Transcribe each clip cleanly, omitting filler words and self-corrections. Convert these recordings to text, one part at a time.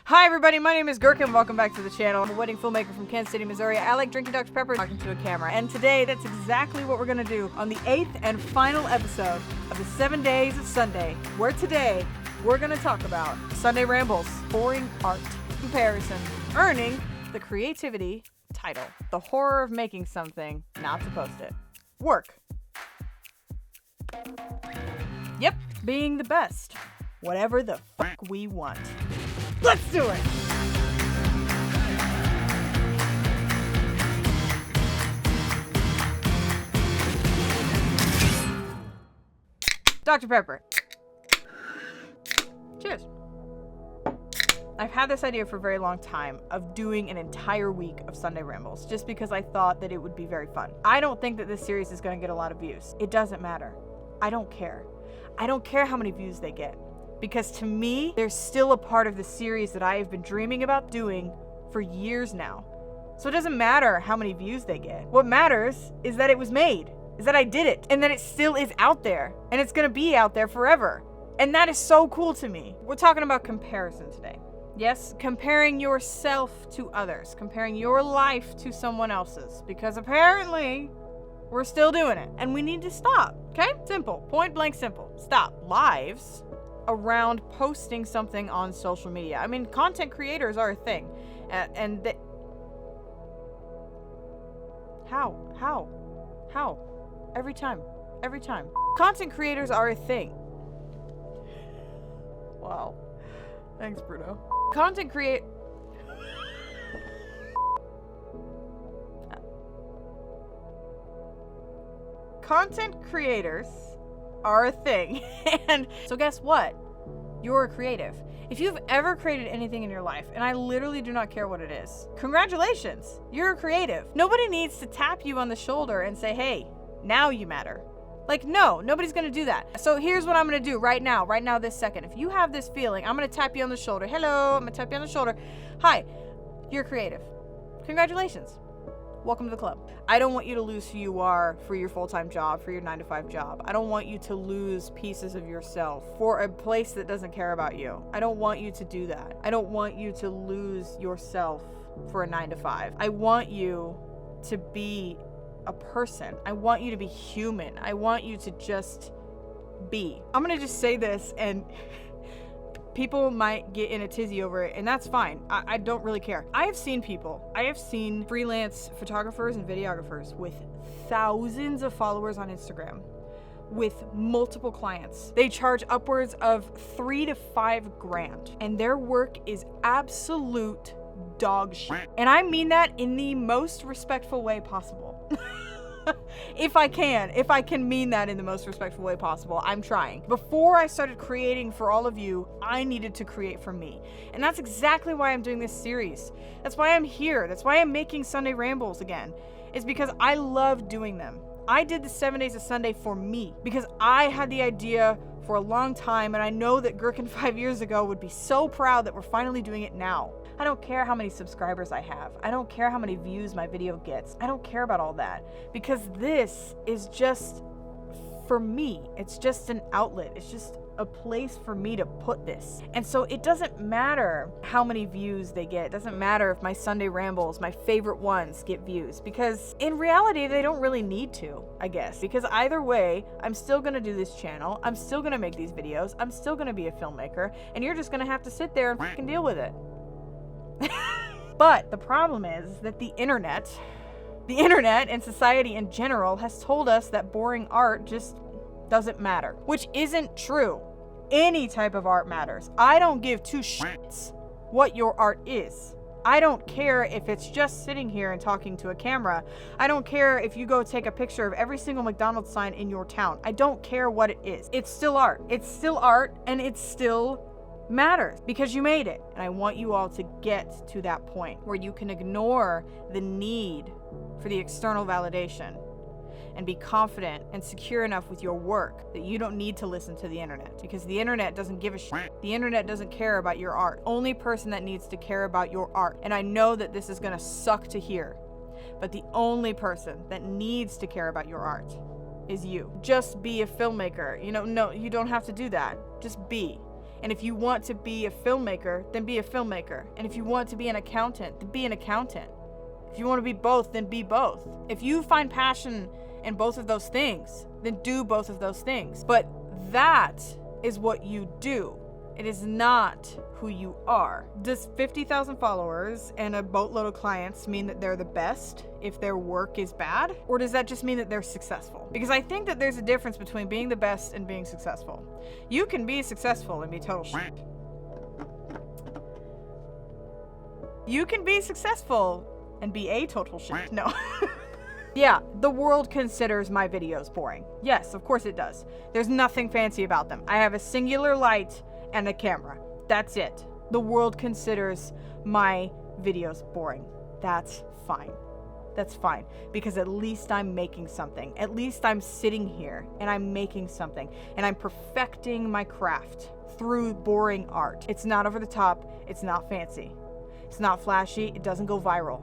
Hi everybody, my name is Gherkin. Welcome back to the channel. I'm a wedding filmmaker from Kansas City, Missouri. I like drinking Dr. Pepper, talking to a camera. And today, that's exactly what we're gonna do on the 8th and final episode of the 7 Days of Sunday, where today, we're gonna talk about Sunday Rambles, boring art, comparison, earning the creativity title, the horror of making something, not to post it, work. Yep, being the best, whatever the fuck we want. Let's do it! Dr. Pepper. Cheers. I've had this idea for a very long time of doing an entire week of Sunday Rambles, just because I thought that it would be very fun. I don't think that this series is going to get a lot of views. It doesn't matter. I don't care. I don't care how many views they get. Because to me, there's still a part of the series that I have been dreaming about doing for years now. So it doesn't matter how many views they get. What matters is that it was made, is that I did it, and that it still is out there, and it's gonna be out there forever. And that is so cool to me. We're talking about comparison today. Yes, comparing yourself to others, comparing your life to someone else's, because apparently we're still doing it, and we need to stop, okay? Simple, point blank simple, stop. Lives around posting something on social media. I mean, content creators are a thing. And they... How? Every time. Content creators are a thing. Wow. Thanks, Bruno. Content creators are a thing. And so guess what? You're a creative. If you've ever created anything in your life, and I literally do not care what it is, congratulations, you're a creative. Nobody needs to tap you on the shoulder and say, hey, now you matter. Like, no, nobody's gonna do that. So here's what I'm gonna do right now, this second. If you have this feeling, I'm gonna tap you on the shoulder. Hello, I'm gonna tap you on the shoulder. Hi, you're creative. Congratulations. Welcome to the club. I don't want you to lose who you are for your full-time job, for your 9-to-5 job. I don't want you to lose pieces of yourself for a place that doesn't care about you. I don't want you to do that. I don't want you to lose yourself for a 9-to-5. I want you to be a person. I want you to be human. I want you to just be. I'm gonna just say this, and people might get in a tizzy over it, and that's fine. I don't really care. I have seen freelance photographers and videographers with thousands of followers on Instagram, with multiple clients. They charge upwards of $3,000 to $5,000, and their work is absolute dog shit. And I mean that in the most respectful way possible. If I can mean that in the most respectful way possible, I'm trying. Before I started creating for all of you, I needed to create for me. And that's exactly why I'm doing this series. That's why I'm here. That's why I'm making Sunday Rambles again. It's because I love doing them. I did the 7 Days of Sunday for me because I had the idea for a long time, and I know that Gherkin 5 years ago would be so proud that we're finally doing it now. I don't care how many subscribers I have. I don't care how many views my video gets. I don't care about all that, because this is just for me. It's just an outlet. It's just a place for me to put this. And so it doesn't matter how many views they get. It doesn't matter if my Sunday Rambles, my favorite ones, get views, because in reality, they don't really need to, I guess, because either way, I'm still gonna do this channel. I'm still gonna make these videos. I'm still gonna be a filmmaker, and you're just gonna have to sit there and fucking deal with it. But the problem is that the internet and society in general has told us that boring art just doesn't matter, which isn't true. Any type of art matters. I don't give two shits what your art is. I don't care if it's just sitting here and talking to a camera. I don't care if you go take a picture of every single McDonald's sign in your town. I don't care what it is. It's still art. It's still art, and it's still matters because you made it. And I want you all to get to that point where you can ignore the need for the external validation and be confident and secure enough with your work that you don't need to listen to the internet, because the internet doesn't give a shit. The internet doesn't care about your art. Only person that needs to care about your art, and I know that this is gonna suck to hear, but the only person that needs to care about your art is you. Just be a filmmaker. No, you don't have to do that. Just be. And if you want to be a filmmaker, then be a filmmaker. And if you want to be an accountant, then be an accountant. If you want to be both, then be both. If you find passion in both of those things, then do both of those things. But that is what you do. It is not who you are. Does 50,000 followers and a boatload of clients mean that they're the best if their work is bad? Or does that just mean that they're successful? Because I think that there's a difference between being the best and being successful. You can be successful and be total shit. You can be successful and be a total shit. No. Yeah, the world considers my videos boring. Yes, of course it does. There's nothing fancy about them. I have a singular light and a camera. That's it. The world considers my videos boring. That's fine. That's fine. Because at least I'm making something. At least I'm sitting here and I'm making something. And I'm perfecting my craft through boring art. It's not over the top. It's not fancy. It's not flashy. It doesn't go viral.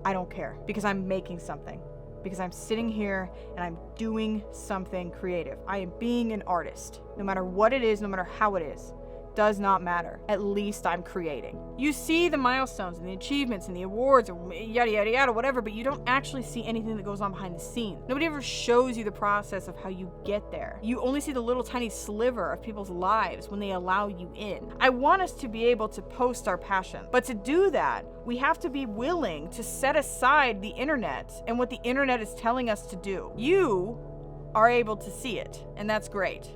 I don't care. Because I'm making something. Because I'm sitting here and I'm doing something creative. I am being an artist. No matter what it is, no matter how it is. Does not matter. At least I'm creating. You see the milestones and the achievements and the awards or yada yada yada whatever, but you don't actually see anything that goes on behind the scenes. Nobody ever shows you the process of how you get there. You only see the little tiny sliver of people's lives when they allow you in. I want us to be able to post our passion, but to do that, we have to be willing to set aside the internet and what the internet is telling us to do. You are able to see it, and that's great,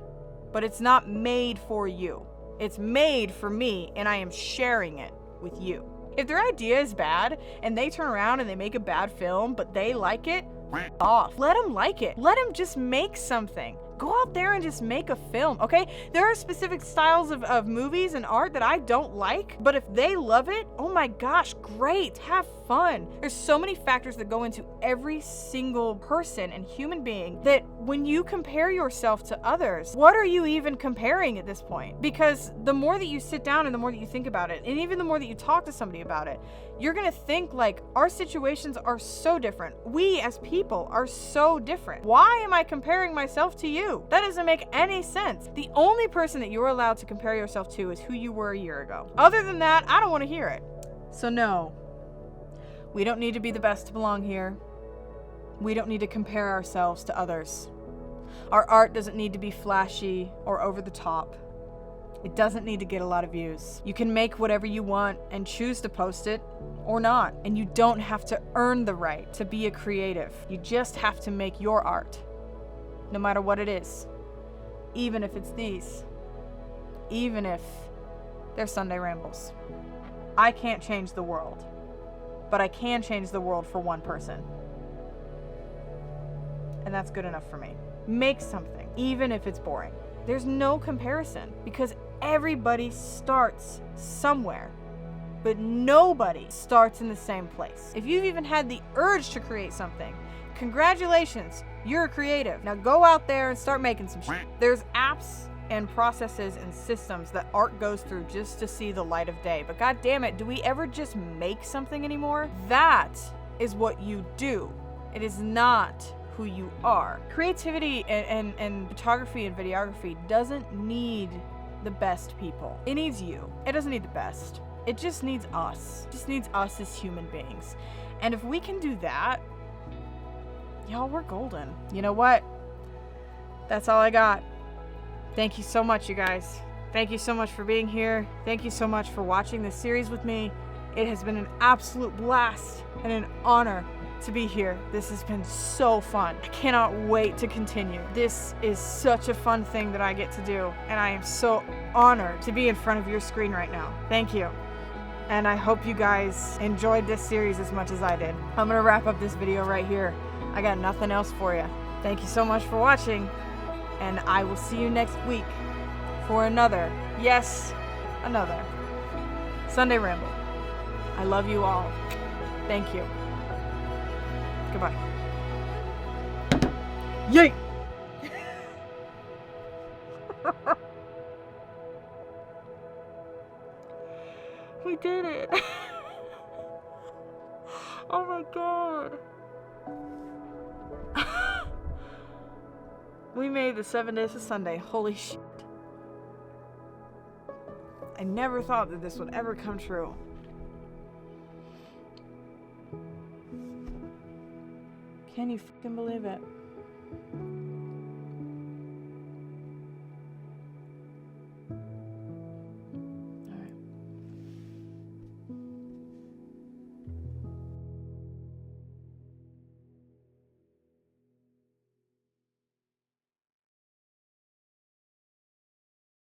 but it's not made for you. It's made for me, and I am sharing it with you. If their idea is bad, and they turn around and they make a bad film, but they like it, off. Let them like it. Let them just make something. Go out there and just make a film, okay? There are specific styles of movies and art that I don't like, but if they love it, oh my gosh, great, have fun. There's so many factors that go into every single person and human being that when you compare yourself to others, what are you even comparing at this point? Because the more that you sit down and the more that you think about it, and even the more that you talk to somebody about it, you're gonna think like, our situations are so different. We as people are so different. Why am I comparing myself to you? That doesn't make any sense. The only person that you're allowed to compare yourself to is who you were a year ago. Other than that, I don't want to hear it. So no, we don't need to be the best to belong here. We don't need to compare ourselves to others. Our art doesn't need to be flashy or over the top. It doesn't need to get a lot of views. You can make whatever you want and choose to post it or not. And you don't have to earn the right to be a creative. You just have to make your art. No matter what it is. Even if it's these. Even if they're Sunday rambles. I can't change the world. But I can change the world for one person. And that's good enough for me. Make something, even if it's boring. There's no comparison because everybody starts somewhere. But nobody starts in the same place. If you've even had the urge to create something, congratulations, you're a creative. Now go out there and start making some shit. There's apps and processes and systems that art goes through just to see the light of day. But god damn it, do we ever just make something anymore? That is what you do. It is not who you are. Creativity and photography and videography doesn't need the best people. It needs you. It doesn't need the best. It just needs us. It just needs us as human beings. And if we can do that, y'all, we're golden. You know what? That's all I got. Thank you so much, you guys. Thank you so much for being here. Thank you so much for watching this series with me. It has been an absolute blast and an honor to be here. This has been so fun. I cannot wait to continue. This is such a fun thing that I get to do, and I am so honored to be in front of your screen right now. Thank you. And I hope you guys enjoyed this series as much as I did. I'm gonna wrap up this video right here. I got nothing else for you. Thank you so much for watching, and I will see you next week for another, yes, another Sunday Ramble. I love you all. Thank you. Goodbye. Yay! We did it. Oh my god. We made the 7 days of Sunday. Holy shit. I never thought that this would ever come true. Can you fucking believe it?